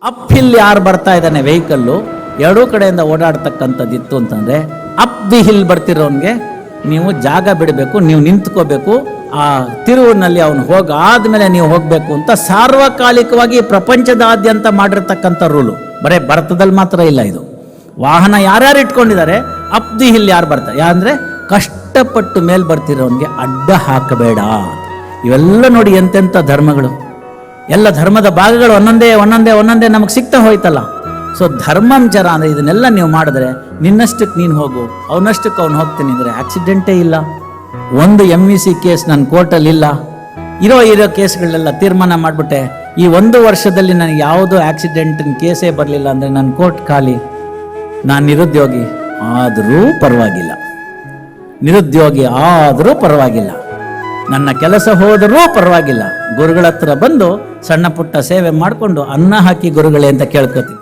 Up hill ಯಾರು ಬರ್ತಾ ಇದ್ದಾನೆ ವೆಹಿಕಲ್ಲು ಎರಡೂ ಕಡೆಯಿಂದ ಓಡಾಡ್ತಕ್ಕಂಥದ್ದಿತ್ತು ಅಂತಂದರೆ ಅಪ್ ದಿ ಹಿಲ್ ಬರ್ತಿರೋನ್ಗೆ ನೀವು ಜಾಗ ಬಿಡಬೇಕು, ನೀವು ನಿಂತ್ಕೋಬೇಕು, ಆ ತಿರುವಿನಲ್ಲಿ ಅವನು ಆದಮೇಲೆ ನೀವು ಹೋಗಬೇಕು ಅಂತ ಸಾರ್ವಕಾಲಿಕವಾಗಿ ಪ್ರಪಂಚದಾದ್ಯಂತ ಮಾಡಿರ್ತಕ್ಕಂಥ ರೂಲು. ಬರೀ ಭಾರತದಲ್ಲಿ ಮಾತ್ರ ಇಲ್ಲ ಇದು. ವಾಹನ ಯಾರ್ಯಾರು ಇಟ್ಕೊಂಡಿದ್ದಾರೆ, ಅಪ್ ದಿ ಹಿಲ್ ಯಾರು ಬರ್ತಾರೆ, ಯಾರಂದರೆ ಕಷ್ಟಪಟ್ಟು ಮೇಲೆ ಬರ್ತಿರೋನ್ಗೆ ಅಡ್ಡ ಹಾಕಬೇಡ. ಇವೆಲ್ಲ ನೋಡಿ ಎಂತೆಂಥ ಧರ್ಮಗಳು, ಎಲ್ಲ ಧರ್ಮದ ಭಾಗಗಳು ಒಂದೊಂದೇ ಒಂದೊಂದೇ ಒಂದೊಂದೇ ನಮಗೆ ಸಿಗ್ತಾ ಹೋಯ್ತಲ್ಲ. ಸೊ ಧರ್ಮಾಂಚರ ಅಂದರೆ ಇದನ್ನೆಲ್ಲ ನೀವು ಮಾಡಿದ್ರೆ ನಿನ್ನಷ್ಟಕ್ಕೆ ನೀನು ಹೋಗು, ಅವನಷ್ಟಕ್ಕೆ ಅವ್ನು ಹೋಗ್ತೀನಿ ಅಂದರೆ ಆಕ್ಸಿಡೆಂಟೇ ಇಲ್ಲ. ಒಂದು MVC ಕೇಸ್ ನನ್ನ ಕೋರ್ಟಲ್ಲಿ ಇಲ್ಲ. ಇರೋ ಕೇಸ್ಗಳೆಲ್ಲ ತೀರ್ಮಾನ ಮಾಡಿಬಿಟ್ಟೆ, ಈ 1 ವರ್ಷದಲ್ಲಿ ನನಗೆ ಯಾವುದೋ ಆಕ್ಸಿಡೆಂಟಿನ ಕೇಸೇ ಬರಲಿಲ್ಲ ಅಂದರೆ ನನ್ನ ಕೋರ್ಟ್ ಖಾಲಿ. ನಾನು ನಿರುದ್ಯೋಗಿ ಆದರೂ ಪರವಾಗಿಲ್ಲ, ನಿರುದ್ಯೋಗಿ ಆದರೂ ಪರವಾಗಿಲ್ಲ, ನನ್ನ ಕೆಲಸ ಹೋದರೂ ಪರವಾಗಿಲ್ಲ, ಗುರುಗಳ ಹತ್ರ ಬಂದು ಸಣ್ಣ ಪುಟ್ಟ ಸೇವೆ ಮಾಡಿಕೊಂಡು ಅನ್ನ ಹಾಕಿ ಗುರುಗಳೇ ಅಂತ ಕೇಳ್ಕೊತೀನಿ.